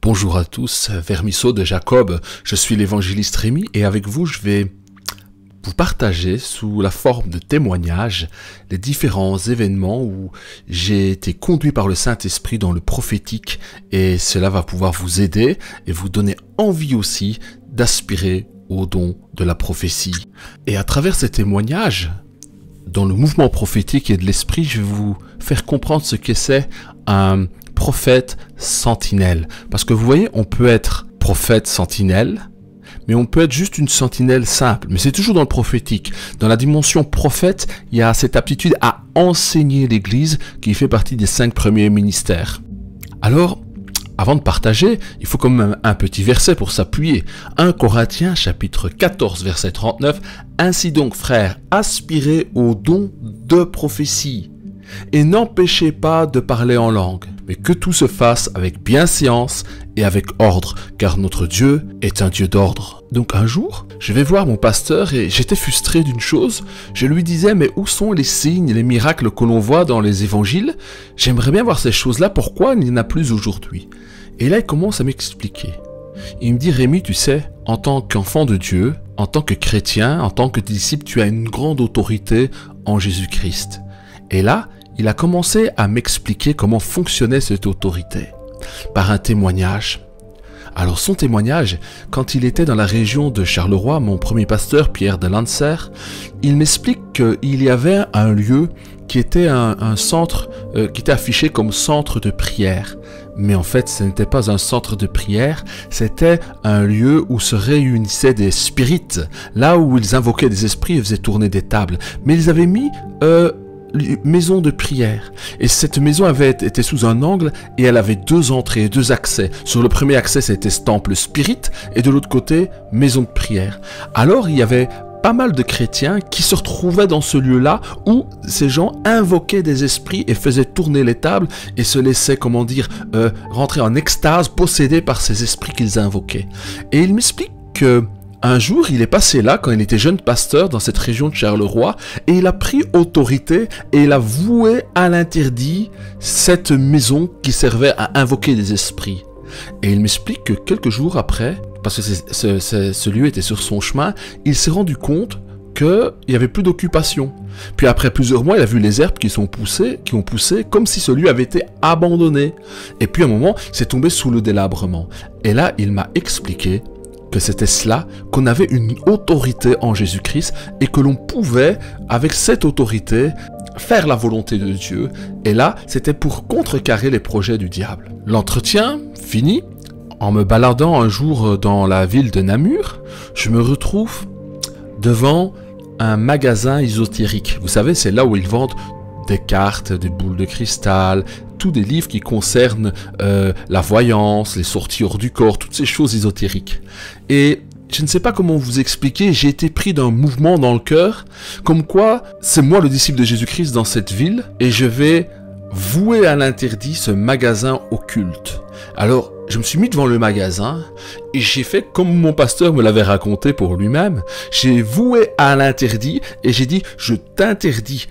Bonjour à tous, Vermisseau de Jacob, je suis l'évangéliste Rémi et avec vous je vais vous partager sous la forme de témoignages les différents événements où j'ai été conduit par le Saint-Esprit dans le prophétique et cela va pouvoir vous aider et vous donner envie aussi d'aspirer au don de la prophétie. Et à travers ces témoignages, dans le mouvement prophétique et de l'esprit, je vais vous faire comprendre ce que c'est un prophète sentinelle. Parce que vous voyez, on peut être prophète sentinelle, mais on peut être juste une sentinelle simple. Mais c'est toujours dans le prophétique. Dans la dimension prophète, il y a cette aptitude à enseigner l'Église qui fait partie des 5 premiers ministères. Alors, avant de partager, il faut quand même un petit verset pour s'appuyer. 1 Corinthiens chapitre 14 verset 39. Ainsi donc, frères, aspirez au don de prophétie et n'empêchez pas de parler en langue, mais que tout se fasse avec bienséance et avec ordre, car notre Dieu est un Dieu d'ordre. Donc un jour, je vais voir mon pasteur et j'étais frustré d'une chose. Je lui disais, mais où sont les signes, les miracles que l'on voit dans les évangiles? J'aimerais bien voir ces choses-là, pourquoi il n'y en a plus aujourd'hui? Et là, il commence à m'expliquer. Il me dit, Rémi, tu sais, en tant qu'enfant de Dieu, en tant que chrétien, en tant que disciple, tu as une grande autorité en Jésus-Christ. Et là, il a commencé à m'expliquer comment fonctionnait cette autorité, par un témoignage. Alors son témoignage, quand il était dans la région de Charleroi, mon premier pasteur, Pierre de Lancer, il m'explique qu'il y avait un lieu qui était un centre, qui était affiché comme centre de prière. Mais en fait, ce n'était pas un centre de prière, c'était un lieu où se réunissaient des spirites, là où ils invoquaient des esprits et faisaient tourner des tables. Mais ils avaient mis maison de prière. Et cette maison était sous un angle et elle avait 2 entrées, 2 accès. Sur le premier accès, c'était ce temple spirit et de l'autre côté, maison de prière. Alors, il y avait pas mal de chrétiens qui se retrouvaient dans ce lieu-là où ces gens invoquaient des esprits et faisaient tourner les tables et se laissaient, comment dire, rentrer en extase, possédés par ces esprits qu'ils invoquaient. Et il m'explique que un jour, il est passé là, quand il était jeune pasteur dans cette région de Charleroi, et il a pris autorité et il a voué à l'interdit cette maison qui servait à invoquer des esprits. Et il m'explique que quelques jours après, parce que ce lieu était sur son chemin, il s'est rendu compte qu'il n'y avait plus d'occupation. Puis après plusieurs mois, il a vu les herbes qui ont poussé comme si ce lieu avait été abandonné. Et puis à un moment, c'est tombé sous le délabrement. Et là, il m'a expliqué que c'était cela, qu'on avait une autorité en Jésus-Christ et que l'on pouvait, avec cette autorité, faire la volonté de Dieu. Et là, c'était pour contrecarrer les projets du diable. L'entretien fini. En me baladant un jour dans la ville de Namur, je me retrouve devant un magasin ésotérique. Vous savez, c'est là où ils vendent des cartes, des boules de cristal, tous des livres qui concernent la voyance, les sorties hors du corps, toutes ces choses ésotériques. Et je ne sais pas comment vous expliquer, j'ai été pris d'un mouvement dans le cœur, comme quoi c'est moi le disciple de Jésus-Christ dans cette ville, et je vais vouer à l'interdit ce magasin occulte. Alors, je me suis mis devant le magasin et j'ai fait comme mon pasteur me l'avait raconté pour lui-même. J'ai voué à l'interdit et j'ai dit, je t'interdis,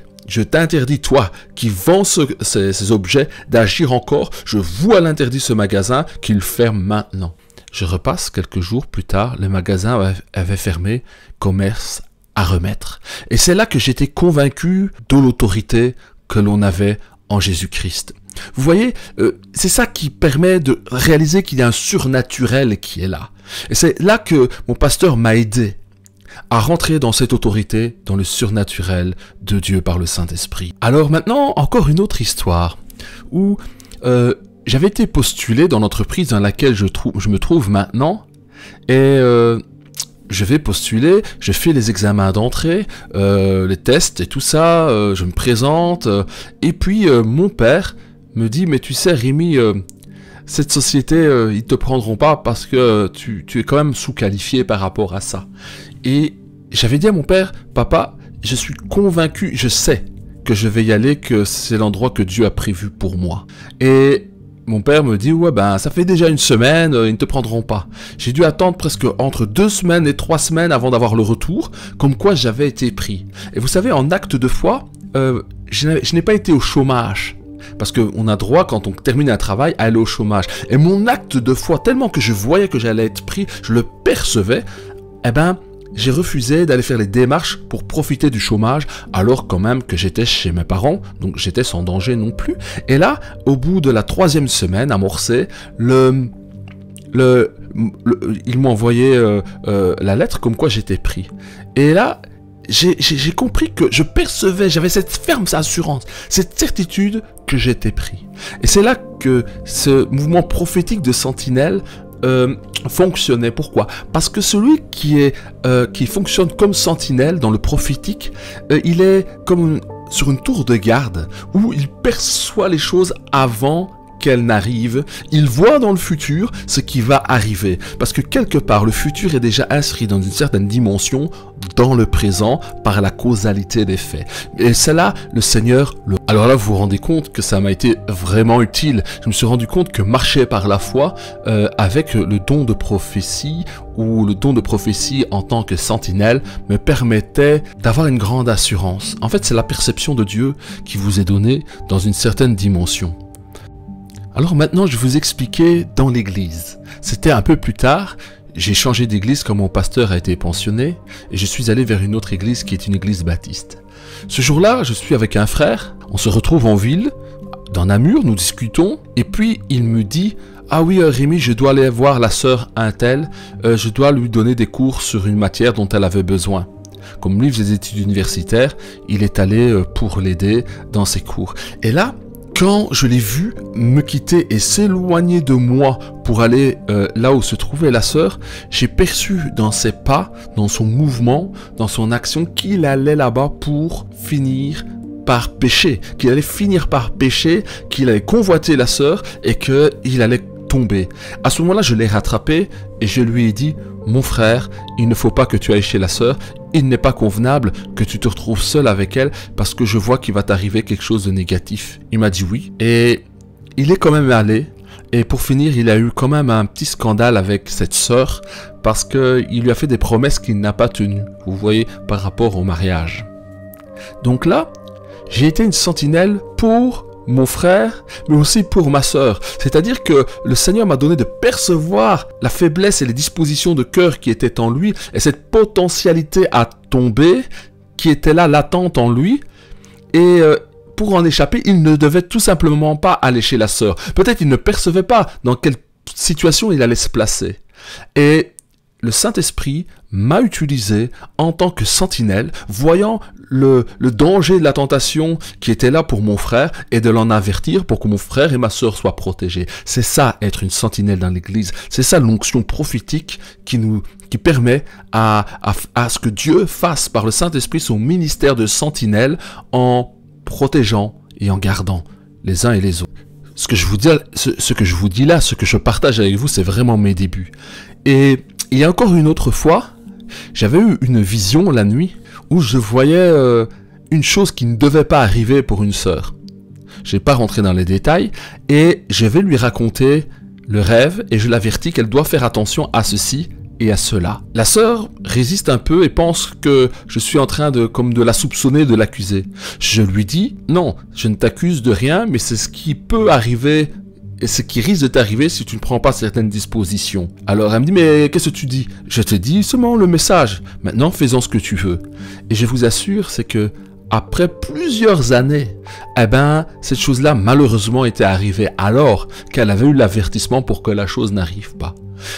toi, qui vends ces objets, d'agir encore. Je voue à l'interdit ce magasin, qu'il ferme maintenant. Je repasse quelques jours plus tard, le magasin avait fermé, commerce à remettre. Et c'est là que j'étais convaincu de l'autorité que l'on avait en Jésus-Christ. Vous voyez, c'est ça qui permet de réaliser qu'il y a un surnaturel qui est là. Et c'est là que mon pasteur m'a aidé à rentrer dans cette autorité, dans le surnaturel de Dieu par le Saint-Esprit. Alors maintenant, encore une autre histoire, où j'avais été postulé dans l'entreprise dans laquelle je me trouve maintenant, et je vais postuler, je fais les examens d'entrée, les tests et tout ça, je me présente, et puis mon père me dit, mais tu sais Rémi, cette société, ils te prendront pas parce que tu es quand même sous-qualifié par rapport à ça. Et j'avais dit à mon père, papa, je suis convaincu, je sais que je vais y aller, que c'est l'endroit que Dieu a prévu pour moi. Et mon père me dit, ouais ben ça fait déjà 1 semaine, ils ne te prendront pas. J'ai dû attendre presque entre 2 semaines et 3 semaines avant d'avoir le retour, comme quoi j'avais été pris. Et vous savez, en acte de foi, je n'ai pas été au chômage. Parce qu'on a droit, quand on termine un travail, à aller au chômage. Et mon acte de foi, tellement que je voyais que j'allais être pris, je le percevais, eh ben, j'ai refusé d'aller faire les démarches pour profiter du chômage, alors quand même que j'étais chez mes parents, donc j'étais sans danger non plus. Et là, au bout de la 3e semaine amorcée, ils m'ont envoyé la lettre comme quoi j'étais pris. Et là, j'ai compris que je percevais, j'avais cette ferme assurance, cette certitude que j'étais pris. Et c'est là que ce mouvement prophétique de sentinelle fonctionnait. Pourquoi? Parce que celui qui fonctionne comme sentinelle dans le prophétique, il est comme sur une tour de garde où il perçoit les choses avant qu'elles n'arrivent. Il voit dans le futur ce qui va arriver. Parce que quelque part, le futur est déjà inscrit dans une certaine dimension dans le présent par la causalité des faits. Et c'est là le Seigneur. Alors là, vous vous rendez compte que ça m'a été vraiment utile. Je me suis rendu compte que marcher par la foi avec le don de prophétie ou le don de prophétie en tant que sentinelle me permettait d'avoir une grande assurance. En fait, c'est la perception de Dieu qui vous est donnée dans une certaine dimension. Alors maintenant, je vais vous expliquer dans l'église. C'était un peu plus tard, j'ai changé d'église quand mon pasteur a été pensionné et je suis allé vers une autre église qui est une église baptiste. Ce jour-là, je suis avec un frère, on se retrouve en ville, dans Namur, nous discutons et puis il me dit « Ah oui Rémi, je dois aller voir la sœur Untel, je dois lui donner des cours sur une matière dont elle avait besoin. » Comme lui faisait des études universitaires, il est allé pour l'aider dans ses cours. Et là, quand je l'ai vu me quitter et s'éloigner de moi pour aller là où se trouvait la sœur, j'ai perçu dans ses pas, dans son mouvement, dans son action, qu'il allait là-bas pour finir par pécher, qu'il allait finir par pécher, qu'il allait convoiter la sœur et qu'il allait tomber. À ce moment-là, je l'ai rattrapé et je lui ai dit « Mon frère, il ne faut pas que tu ailles chez la sœur, il n'est pas convenable que tu te retrouves seul avec elle parce que je vois qu'il va t'arriver quelque chose de négatif. » Il m'a dit oui et il est quand même allé. Et pour finir, il a eu quand même un petit scandale avec cette sœur parce qu'il lui a fait des promesses qu'il n'a pas tenues, vous voyez, par rapport au mariage. Donc là, j'ai été une sentinelle pour mon frère, mais aussi pour ma sœur. C'est-à-dire que le Seigneur m'a donné de percevoir la faiblesse et les dispositions de cœur qui étaient en lui, et cette potentialité à tomber qui était là, latente en lui, et pour en échapper, il ne devait tout simplement pas aller chez la sœur. Peut-être il ne percevait pas dans quelle situation il allait se placer. Et le Saint-Esprit m'a utilisé en tant que sentinelle, voyant le danger de la tentation qui était là pour mon frère et de l'en avertir pour que mon frère et ma sœur soient protégés. C'est ça, être une sentinelle dans l'église. C'est ça l'onction prophétique qui permet à ce que Dieu fasse par le Saint-Esprit son ministère de sentinelle en protégeant et en gardant les uns et les autres. Ce que je vous dis là, ce que je partage avec vous, c'est vraiment mes débuts. Et il y a encore une autre fois, j'avais eu une vision la nuit où je voyais une chose qui ne devait pas arriver pour une sœur. Je n'ai pas rentré dans les détails et je vais lui raconter le rêve et je l'avertis qu'elle doit faire attention à ceci et à cela. La sœur résiste un peu et pense que je suis en train de la soupçonner, de l'accuser. Je lui dis non, je ne t'accuse de rien, mais c'est ce qui peut arriver et ce qui risque de t'arriver si tu ne prends pas certaines dispositions. Alors elle me dit, mais qu'est-ce que tu dis? Je te dis seulement le message. Maintenant, fais-en ce que tu veux. Et je vous assure, c'est que après plusieurs années, eh ben, cette chose-là, malheureusement, était arrivée alors qu'elle avait eu l'avertissement pour que la chose n'arrive pas.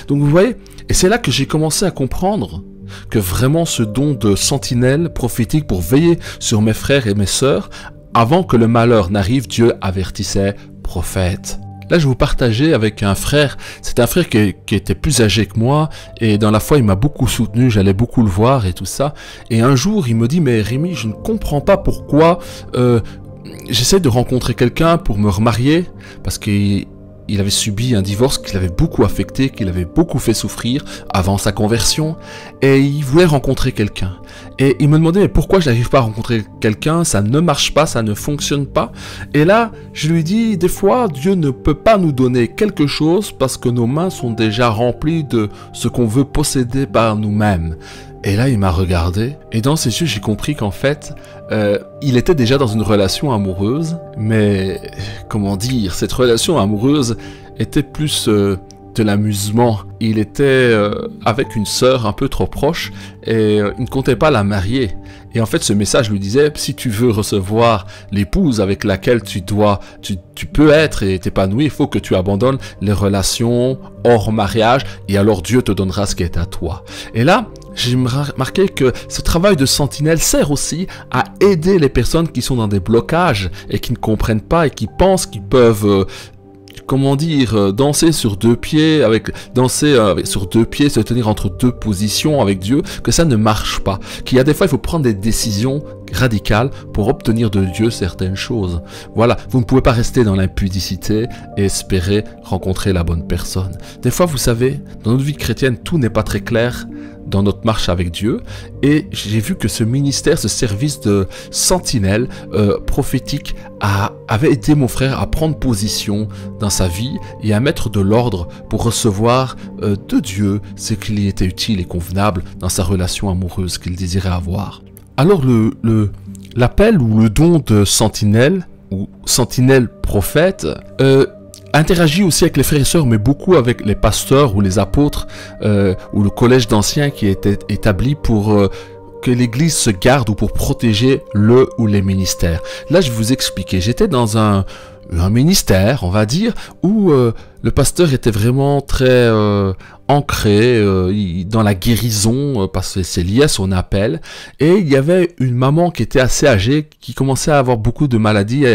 Donc vous voyez, et c'est là que j'ai commencé à comprendre que vraiment ce don de sentinelle prophétique pour veiller sur mes frères et mes sœurs, avant que le malheur n'arrive, Dieu avertissait prophète. Là, je vais vous partager avec un frère. C'est un frère qui était plus âgé que moi. Et dans la foi, il m'a beaucoup soutenu. J'allais beaucoup le voir et tout ça. Et un jour, il me dit, mais Rémi, je ne comprends pas pourquoi j'essaie de rencontrer quelqu'un pour me remarier. Parce qu'il avait subi un divorce qui l'avait beaucoup affecté, qui l'avait beaucoup fait souffrir avant sa conversion. Et il voulait rencontrer quelqu'un. Et il me demandait, mais pourquoi je n'arrive pas à rencontrer quelqu'un? Ça ne marche pas, ça ne fonctionne pas. Et là, je lui dis, des fois, Dieu ne peut pas nous donner quelque chose parce que nos mains sont déjà remplies de ce qu'on veut posséder par nous-mêmes. Et là, il m'a regardé, et dans ses yeux, j'ai compris qu'en fait, il était déjà dans une relation amoureuse, mais, comment dire, cette relation amoureuse était plus de l'amusement. Il était avec une sœur un peu trop proche, et il ne comptait pas la marier. Et en fait, ce message lui disait, si tu veux recevoir l'épouse avec laquelle tu peux être et t'épanouir, il faut que tu abandonnes les relations hors mariage, et alors Dieu te donnera ce qui est à toi. Et là, j'ai remarqué que ce travail de sentinelle sert aussi à aider les personnes qui sont dans des blocages et qui ne comprennent pas et qui pensent qu'ils peuvent comment dire, danser sur deux pieds, se tenir entre deux positions avec Dieu, que ça ne marche pas. Qu'il y a des fois, il faut prendre des décisions radicales pour obtenir de Dieu certaines choses. Voilà, vous ne pouvez pas rester dans l'impudicité et espérer rencontrer la bonne personne. Des fois, vous savez, dans notre vie chrétienne, tout n'est pas très clair dans notre marche avec Dieu, et j'ai vu que ce ministère, ce service de sentinelle prophétique avait aidé mon frère à prendre position dans sa vie et à mettre de l'ordre pour recevoir de Dieu ce qui lui était utile et convenable dans sa relation amoureuse qu'il désirait avoir. Alors l'appel ou le don de sentinelle ou sentinelle prophète interagit aussi avec les frères et sœurs, mais beaucoup avec les pasteurs ou les apôtres ou le collège d'anciens qui était établi pour que l'Église se garde ou pour protéger le ou les ministères. Là, je vais vous expliquer. J'étais dans un ministère, on va dire, où le pasteur était vraiment très ancré dans la guérison, parce que c'est lié à son appel. Et il y avait une maman qui était assez âgée, qui commençait à avoir beaucoup de maladies.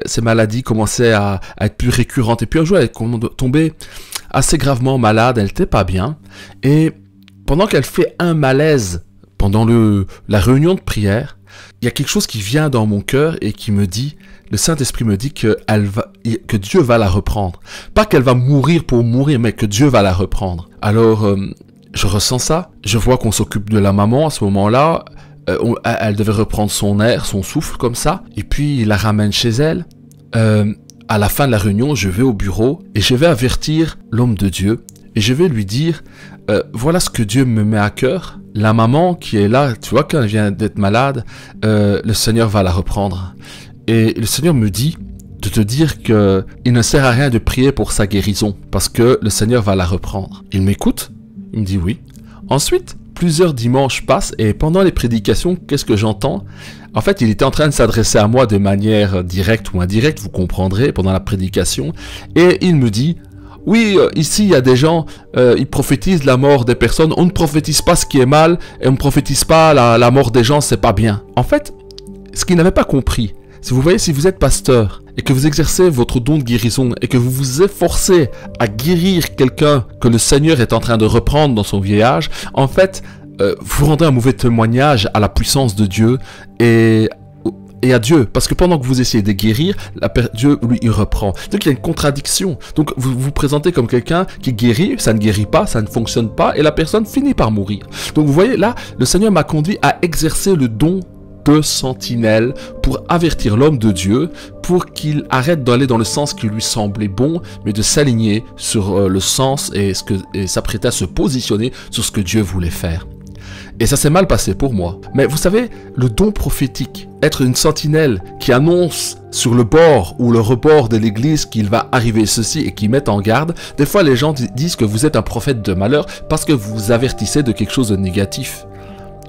Ces maladies commençaient à être plus récurrentes. Et puis un jour, elle est tombée assez gravement malade, elle n'était pas bien. Et pendant qu'elle fait un malaise, pendant la réunion de prière, il y a quelque chose qui vient dans mon cœur et qui me dit, le Saint-Esprit me dit que Dieu va la reprendre. Pas qu'elle va mourir pour mourir, mais que Dieu va la reprendre. Alors, je ressens ça. Je vois qu'on s'occupe de la maman à ce moment-là. Elle devait reprendre son air, son souffle comme ça. Et puis, il la ramène chez elle. À la fin de la réunion, je vais au bureau et je vais avertir l'homme de Dieu. Et je vais lui dire, voilà ce que Dieu me met à cœur. La maman qui est là, tu vois, quand elle vient d'être malade, le Seigneur va la reprendre. Et le Seigneur me dit de te dire qu'il ne sert à rien de prier pour sa guérison, parce que le Seigneur va la reprendre. Il m'écoute, il me dit oui. Ensuite, plusieurs dimanches passent, et pendant les prédications, qu'est-ce que j'entends? En fait, il était en train de s'adresser à moi de manière directe ou indirecte, vous comprendrez, pendant la prédication, et il me dit... Oui, ici, il y a des gens, ils prophétisent la mort des personnes. On ne prophétise pas ce qui est mal et on ne prophétise pas la mort des gens, c'est pas bien. En fait, ce qu'il n'avait pas compris, si vous voyez, si vous êtes pasteur et que vous exercez votre don de guérison et que vous vous efforcez à guérir quelqu'un que le Seigneur est en train de reprendre dans son vieillage, en fait, vous rendez un mauvais témoignage à la puissance de Dieu et à Dieu, parce que pendant que vous essayez de guérir, Dieu, lui, il reprend. Donc il y a une contradiction. Donc vous vous présentez comme quelqu'un qui guérit, ça ne guérit pas, ça ne fonctionne pas, et la personne finit par mourir. Donc vous voyez, là, le Seigneur m'a conduit à exercer le don de sentinelle pour avertir l'homme de Dieu, pour qu'il arrête d'aller dans le sens qui lui semblait bon, mais de s'aligner sur le sens et s'apprêter à se positionner sur ce que Dieu voulait faire. Et ça s'est mal passé pour moi. Mais vous savez, le don prophétique, être une sentinelle qui annonce sur le bord ou le rebord de l'église qu'il va arriver ceci et qui met en garde, des fois les gens disent que vous êtes un prophète de malheur parce que vous avertissez de quelque chose de négatif.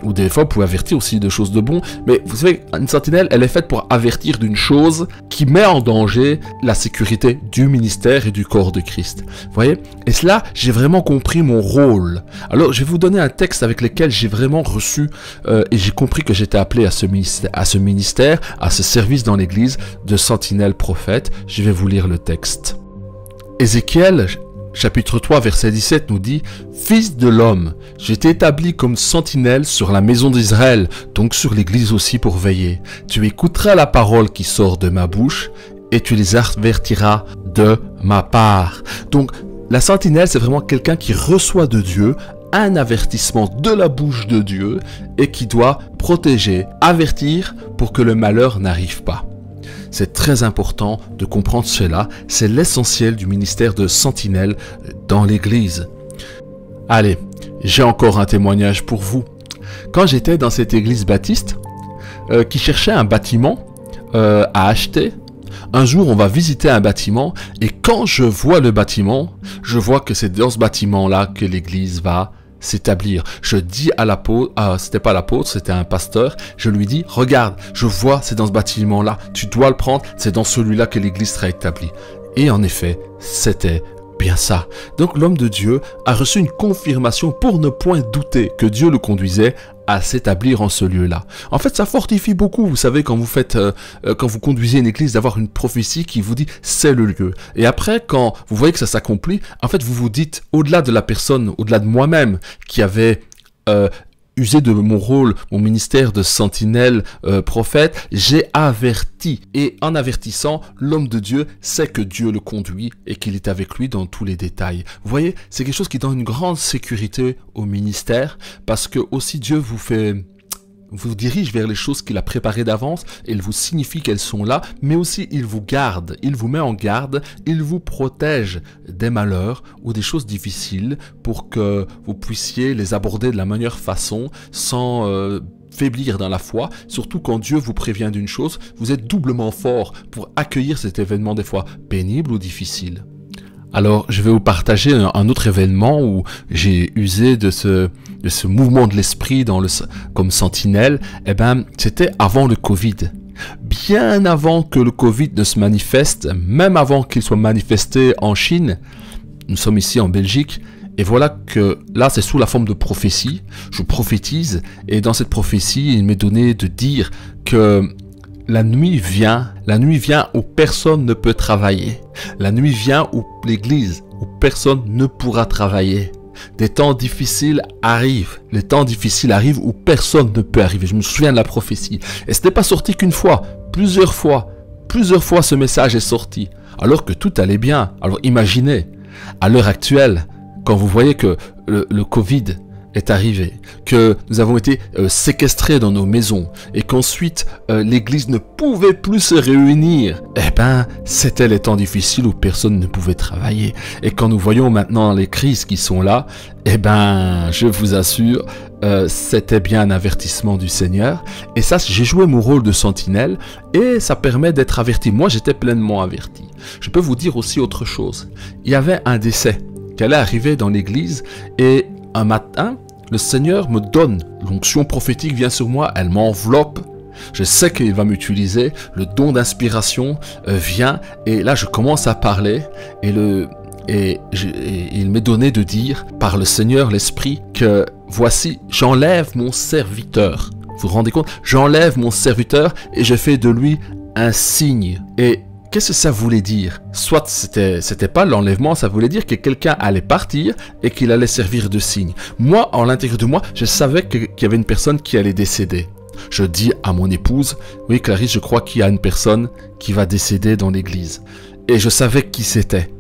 Ou des fois, vous pouvez avertir aussi de choses de bon. Mais vous savez, une sentinelle, elle est faite pour avertir d'une chose qui met en danger la sécurité du ministère et du corps de Christ. Vous voyez? Et cela, j'ai vraiment compris mon rôle. Alors, je vais vous donner un texte avec lequel j'ai vraiment reçu et j'ai compris que j'étais appelé à ce ministère, à ce service dans l'église de sentinelle prophète. Je vais vous lire le texte. Ézéchiel, chapitre 3, verset 17 nous dit « Fils de l'homme, j'ai été établi comme sentinelle sur la maison d'Israël, donc sur l'église aussi pour veiller. Tu écouteras la parole qui sort de ma bouche et tu les avertiras de ma part. » Donc, la sentinelle, c'est vraiment quelqu'un qui reçoit de Dieu un avertissement de la bouche de Dieu et qui doit protéger, avertir pour que le malheur n'arrive pas. C'est très important de comprendre cela, c'est l'essentiel du ministère de sentinelle dans l'église. Allez, j'ai encore un témoignage pour vous. Quand j'étais dans cette église baptiste, qui cherchait un bâtiment à acheter, un jour on va visiter un bâtiment et quand je vois le bâtiment, je vois que c'est dans ce bâtiment-là que l'église va s'établir. Je dis à l'apôtre, c'était pas l'apôtre, c'était un pasteur, je lui dis, regarde, je vois, c'est dans ce bâtiment-là, tu dois le prendre, c'est dans celui-là que l'église sera établie. Et en effet, c'était bien ça. Donc l'homme de Dieu a reçu une confirmation pour ne point douter que Dieu le conduisait à s'établir en ce lieu-là. En fait, ça fortifie beaucoup, vous savez, quand vous conduisez une église, d'avoir une prophétie qui vous dit c'est le lieu. Et après, quand vous voyez que ça s'accomplit, en fait, vous vous dites, au-delà de la personne, au-delà de moi-même, qui avait usé de mon rôle, mon ministère de sentinelle prophète, j'ai averti. Et en avertissant, l'homme de Dieu sait que Dieu le conduit et qu'il est avec lui dans tous les détails. Vous voyez, c'est quelque chose qui donne une grande sécurité au ministère parce que aussi Dieu vous dirige vers les choses qu'il a préparées d'avance, et il vous signifie qu'elles sont là, mais aussi il vous garde, il vous met en garde, il vous protège des malheurs ou des choses difficiles pour que vous puissiez les aborder de la meilleure façon sans faiblir dans la foi. Surtout quand Dieu vous prévient d'une chose, vous êtes doublement fort pour accueillir cet événement des fois pénible ou difficile. Alors, je vais vous partager un autre événement où j'ai usé de ce mouvement de l'esprit comme sentinelle. Eh ben, c'était avant le Covid. Bien avant que le Covid ne se manifeste, même avant qu'il soit manifesté en Chine, nous sommes ici en Belgique, et voilà que là, c'est sous la forme de prophétie. Je prophétise, et dans cette prophétie, il m'est donné de dire que la nuit vient où personne ne peut travailler. La nuit vient où l'église, où personne ne pourra travailler. Des temps difficiles arrivent. Les temps difficiles arrivent où personne ne peut arriver. Je me souviens de la prophétie. Et ce n'est pas sorti qu'une fois, plusieurs fois. Plusieurs fois ce message est sorti. Alors que tout allait bien. Alors imaginez, à l'heure actuelle, quand vous voyez que le Covid est arrivé, que nous avons été séquestrés dans nos maisons et qu'ensuite l'église ne pouvait plus se réunir, eh ben c'était les temps difficiles où personne ne pouvait travailler. Et quand nous voyons maintenant les crises qui sont là, eh ben je vous assure, c'était bien un avertissement du Seigneur. Et ça, j'ai joué mon rôle de sentinelle et ça permet d'être averti. Moi, j'étais pleinement averti. Je peux vous dire aussi autre chose. Il y avait un décès qui allait arriver dans l'église et un matin, le Seigneur me donne, l'onction prophétique vient sur moi, elle m'enveloppe, je sais qu'il va m'utiliser, le don d'inspiration vient, et là je commence à parler, et il m'est donné de dire, par le Seigneur l'Esprit, que voici, j'enlève mon serviteur. Vous vous rendez compte? J'enlève mon serviteur et je fais de lui un signe. Et qu'est-ce que ça voulait dire? Soit c'était pas l'enlèvement, ça voulait dire que quelqu'un allait partir et qu'il allait servir de signe. Moi, en l'intérieur de moi, je savais qu'il y avait une personne qui allait décéder. Je dis à mon épouse, oui Clarisse, je crois qu'il y a une personne qui va décéder dans l'église. Et je savais qui c'était.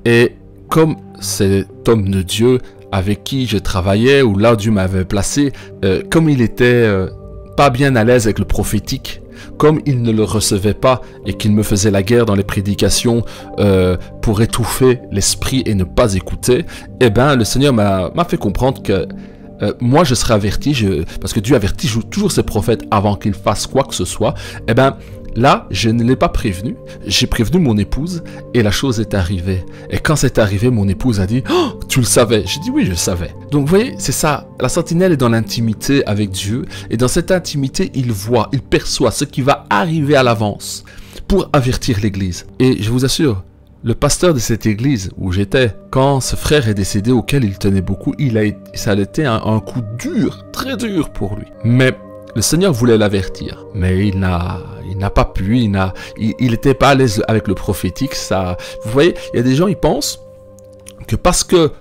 Et comme cet homme de Dieu avec qui je travaillais, ou là où Dieu m'avait placé, comme il était pas bien à l'aise avec le prophétique, comme il ne le recevait pas et qu'il me faisait la guerre dans les prédications pour étouffer l'esprit et ne pas écouter, eh ben le Seigneur m'a fait comprendre que moi je serai averti, parce que Dieu avertit toujours ses prophètes avant qu'ils fassent quoi que ce soit. Eh ben là, je ne l'ai pas prévenu, j'ai prévenu mon épouse et la chose est arrivée. Et quand c'est arrivé, mon épouse a dit « Oh, tu le savais ?» J'ai dit « Oui, je le savais. » Donc vous voyez, c'est ça, la sentinelle est dans l'intimité avec Dieu et dans cette intimité, il voit, il perçoit ce qui va arriver à l'avance pour avertir l'église. Et je vous assure, le pasteur de cette église où j'étais, quand ce frère est décédé auquel il tenait beaucoup, ça a été un coup dur, très dur pour lui. Mais le Seigneur voulait l'avertir, mais il n'a pas pu, il n'était pas à l'aise avec le prophétique. Ça, vous voyez, il y a des gens, ils pensent que parce que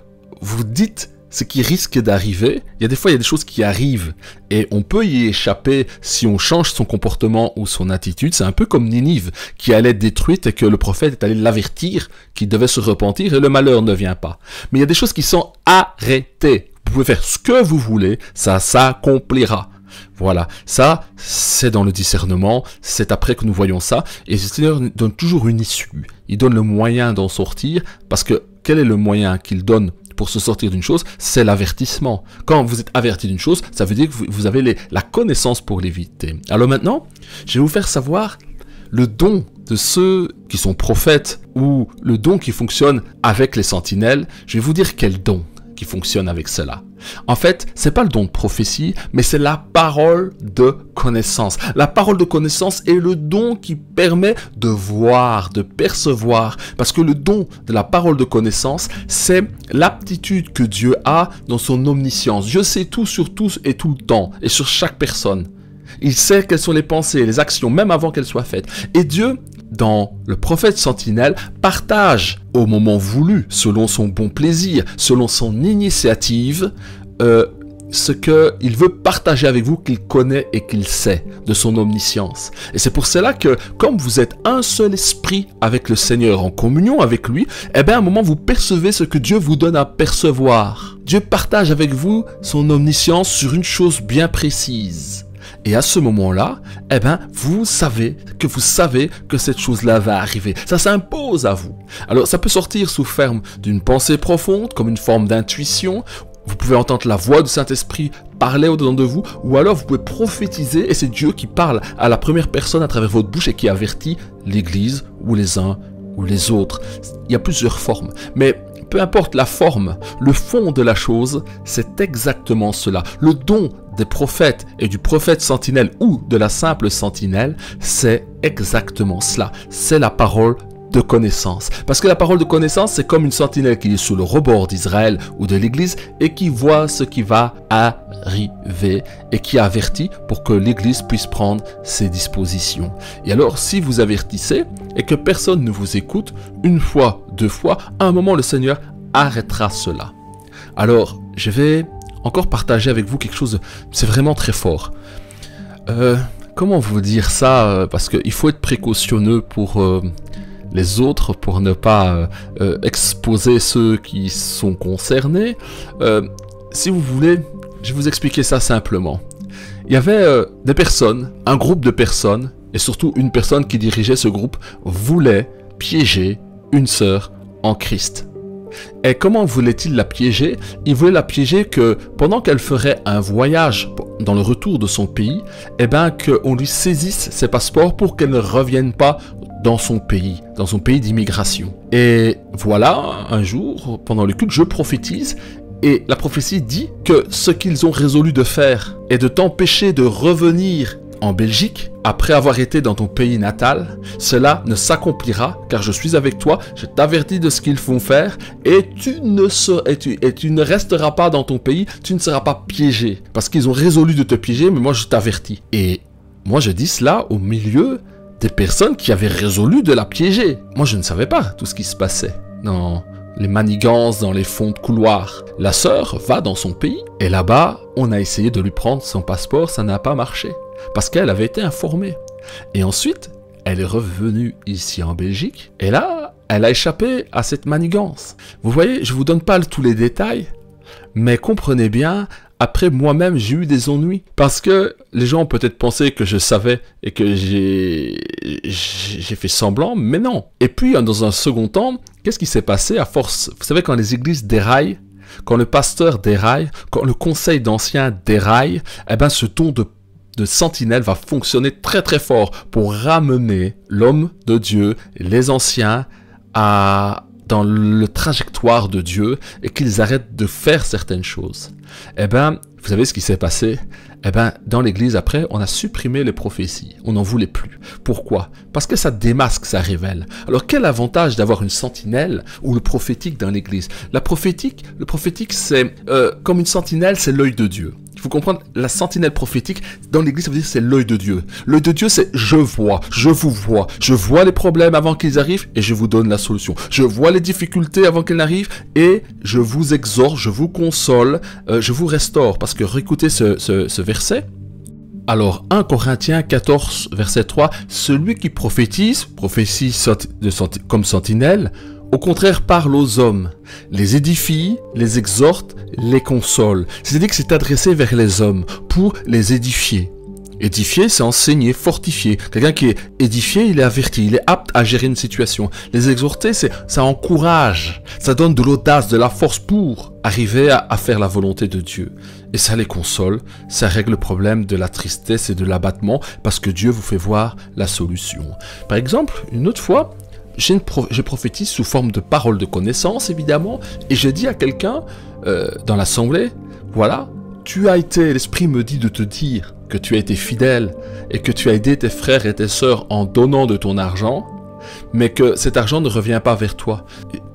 vous dites ce qui risque d'arriver, il y a des fois, il y a des choses qui arrivent et on peut y échapper si on change son comportement ou son attitude. C'est un peu comme Ninive qui allait être détruite et que le prophète est allé l'avertir qu'il devait se repentir et le malheur ne vient pas. Mais il y a des choses qui sont arrêtées. Vous pouvez faire ce que vous voulez, ça s'accomplira. Voilà, ça, c'est dans le discernement, c'est après que nous voyons ça, et le Seigneur donne toujours une issue, il donne le moyen d'en sortir, parce que quel est le moyen qu'il donne pour se sortir d'une chose, c'est l'avertissement. Quand vous êtes averti d'une chose, ça veut dire que vous avez la connaissance pour l'éviter. Alors maintenant, je vais vous faire savoir le don de ceux qui sont prophètes ou le don qui fonctionne avec les sentinelles. Je vais vous dire quel don qui fonctionne avec cela. En fait, c'est pas le don de prophétie, mais c'est la parole de connaissance. La parole de connaissance est le don qui permet de voir, de percevoir. Parce que le don de la parole de connaissance, c'est l'aptitude que Dieu a dans son omniscience. Dieu sait tout sur tous et tout le temps, et sur chaque personne. Il sait quelles sont les pensées, les actions, même avant qu'elles soient faites. Et Dieu, dans le prophète sentinelle, partage au moment voulu, selon son bon plaisir, selon son initiative, ce qu'il veut partager avec vous, qu'il connaît et qu'il sait de son omniscience. Et c'est pour cela que, comme vous êtes un seul esprit avec le Seigneur, en communion avec lui, eh bien à un moment vous percevez ce que Dieu vous donne à percevoir. Dieu partage avec vous son omniscience sur une chose bien précise. Et à ce moment-là, eh ben, vous savez que cette chose-là va arriver. Ça s'impose à vous. Alors, ça peut sortir sous forme d'une pensée profonde, comme une forme d'intuition. Vous pouvez entendre la voix du Saint-Esprit parler au-dedans de vous, ou alors vous pouvez prophétiser, et c'est Dieu qui parle à la première personne à travers votre bouche et qui avertit l'Église, ou les uns, ou les autres. Il y a plusieurs formes, mais peu importe la forme, le fond de la chose, c'est exactement cela. Le don des prophètes et du prophète sentinelle ou de la simple sentinelle, c'est exactement cela. C'est la parole de connaissance. Parce que la parole de connaissance, c'est comme une sentinelle qui est sous le rebord d'Israël ou de l'Église et qui voit ce qui va arriver et qui avertit pour que l'Église puisse prendre ses dispositions. Et alors, si vous avertissez et que personne ne vous écoute, une fois, deux fois, à un moment, le Seigneur arrêtera cela. Alors, je vais encore partager avec vous quelque chose, c'est vraiment très fort. Comment vous dire ça? Parce qu'il faut être précautionneux pour les autres, pour ne pas exposer ceux qui sont concernés. Si vous voulez, je vais vous expliquer ça simplement. Il y avait des personnes, un groupe de personnes, et surtout une personne qui dirigeait ce groupe, voulait piéger une sœur en Christ. Et comment voulait-il la piéger? Il voulait la piéger que pendant qu'elle ferait un voyage dans le retour de son pays, eh ben qu'on lui saisisse ses passeports pour qu'elle ne revienne pas dans son pays d'immigration. Et voilà, un jour, pendant le culte, je prophétise, et la prophétie dit que ce qu'ils ont résolu de faire est de t'empêcher de revenir en Belgique, après avoir été dans ton pays natal. Cela ne s'accomplira, car je suis avec toi, je t'avertis de ce qu'ils font faire, et tu ne resteras pas dans ton pays, tu ne seras pas piégé, parce qu'ils ont résolu de te piéger, mais moi je t'avertis. Et moi je dis cela au milieu des personnes qui avaient résolu de la piéger. Moi je ne savais pas tout ce qui se passait dans les manigances, dans les fonds de couloir. La sœur va dans son pays, et là-bas, on a essayé de lui prendre son passeport, ça n'a pas marché. Parce qu'elle avait été informée. Et ensuite, elle est revenue ici en Belgique. Et là, elle a échappé à cette manigance. Vous voyez, je ne vous donne pas tous les détails. Mais comprenez bien, après moi-même, j'ai eu des ennuis. Parce que les gens ont peut-être pensé que je savais et que j'ai fait semblant. Mais non. Et puis, dans un second temps, qu'est-ce qui s'est passé à force? Vous savez, quand les églises déraillent, quand le pasteur déraille, quand le conseil d'anciens déraille, eh ben ce ton de sentinelle va fonctionner très très fort pour ramener l'homme de Dieu, les anciens, dans le trajectoire de Dieu et qu'ils arrêtent de faire certaines choses. Eh bien, vous savez ce qui s'est passé? Eh bien, dans l'église, après, on a supprimé les prophéties. On n'en voulait plus. Pourquoi? Parce que ça démasque, ça révèle. Alors, quel avantage d'avoir une sentinelle ou le prophétique dans l'église? Le prophétique, c'est comme une sentinelle, c'est l'œil de Dieu. Il faut comprendre, la sentinelle prophétique, dans l'église, ça veut dire que c'est l'œil de Dieu. L'œil de Dieu, c'est je vois, je vous vois. Je vois les problèmes avant qu'ils arrivent et je vous donne la solution. Je vois les difficultés avant qu'elles n'arrivent et je vous exhorte, je vous console, je vous restaure. Parce que réécoutez ce verset. Alors, 1 Corinthiens 14, verset 3, celui qui prophétise comme sentinelle, au contraire parle aux hommes, les édifie, les exhorte, les console. C'est-à-dire que c'est adressé vers les hommes pour les édifier. Édifier, c'est enseigner, fortifier. Quelqu'un qui est édifié, il est averti, il est apte à gérer une situation. Les exhorter, ça encourage, ça donne de l'audace, de la force pour arriver à faire la volonté de Dieu. Et ça les console, ça règle le problème de la tristesse et de l'abattement parce que Dieu vous fait voir la solution. Par exemple, une autre fois, je prophétise sous forme de parole de connaissance, évidemment, et je dis à quelqu'un dans l'assemblée, voilà, l'Esprit me dit de te dire que tu as été fidèle et que tu as aidé tes frères et tes sœurs en donnant de ton argent, mais que cet argent ne revient pas vers toi.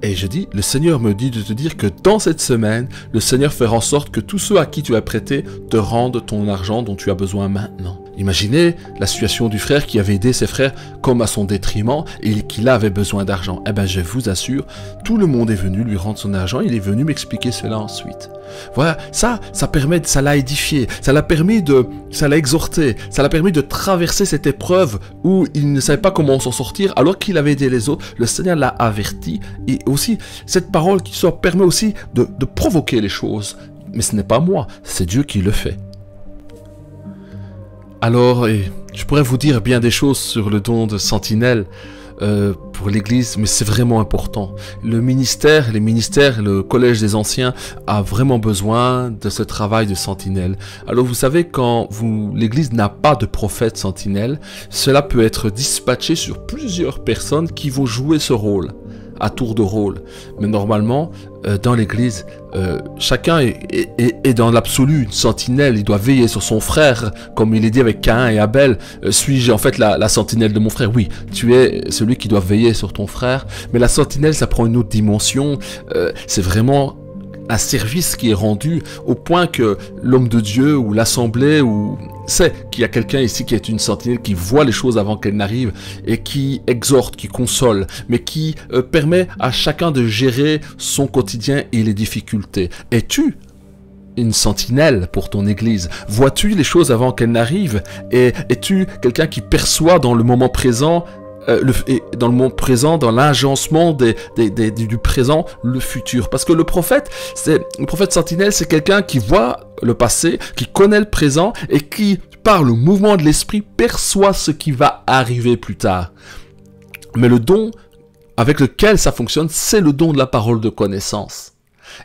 Et je dis, le Seigneur me dit de te dire que dans cette semaine, le Seigneur fera en sorte que tous ceux à qui tu as prêté te rendent ton argent dont tu as besoin maintenant. Imaginez la situation du frère qui avait aidé ses frères comme à son détriment et qui là avait besoin d'argent. Eh bien, je vous assure, tout le monde est venu lui rendre son argent, il est venu m'expliquer cela ensuite. Voilà, ça l'a édifié, ça l'a exhorté, ça l'a permis de traverser cette épreuve où il ne savait pas comment s'en sortir alors qu'il avait aidé les autres. Le Seigneur l'a averti et aussi, cette parole qui sort permet aussi de provoquer les choses. Mais ce n'est pas moi, c'est Dieu qui le fait. Alors, je pourrais vous dire bien des choses sur le don de sentinelle pour l'Église, mais c'est vraiment important. Les ministères, le collège des anciens a vraiment besoin de ce travail de sentinelle. Alors vous savez, quand l'Église n'a pas de prophète sentinelle, cela peut être dispatché sur plusieurs personnes qui vont jouer ce rôle, à tour de rôle. Mais normalement, dans l'Église, chacun est dans l'absolu une sentinelle. Il doit veiller sur son frère, comme il est dit avec Caïn et Abel. Suis-je en fait la sentinelle de mon frère? Oui, tu es celui qui doit veiller sur ton frère. Mais la sentinelle, ça prend une autre dimension. C'est vraiment un service qui est rendu au point que l'homme de Dieu ou l'assemblée sait qu'il y a quelqu'un ici qui est une sentinelle, qui voit les choses avant qu'elles n'arrivent et qui exhorte, qui console, mais qui permet à chacun de gérer son quotidien et les difficultés. Es-tu une sentinelle pour ton Église? Vois-tu les choses avant qu'elles n'arrivent? Et es-tu quelqu'un qui perçoit dans le moment présent dans l'agencement du présent, le futur. Parce que le prophète sentinelle, c'est quelqu'un qui voit le passé, qui connaît le présent et qui, par le mouvement de l'esprit, perçoit ce qui va arriver plus tard. Mais le don avec lequel ça fonctionne, c'est le don de la parole de connaissance.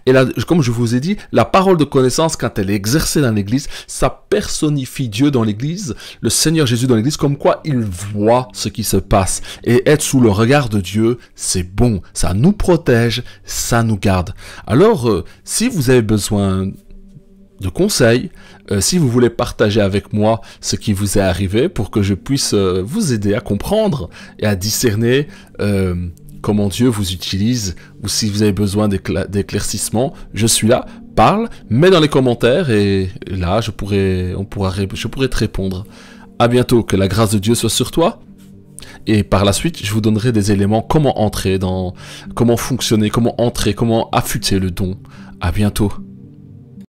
Et là, comme je vous ai dit, la parole de connaissance, quand elle est exercée dans l'Église, ça personnifie Dieu dans l'Église, le Seigneur Jésus dans l'Église, comme quoi il voit ce qui se passe. Et être sous le regard de Dieu, c'est bon. Ça nous protège, ça nous garde. Alors, si vous avez besoin de conseils, si vous voulez partager avec moi ce qui vous est arrivé pour que je puisse vous aider à comprendre et à discerner comment Dieu vous utilise, ou si vous avez besoin d'éclaircissement, je suis là, parle, mets dans les commentaires et là je pourrai te répondre. À bientôt, que la grâce de Dieu soit sur toi. Et par la suite, je vous donnerai des éléments, comment fonctionner, comment affûter le don. À bientôt.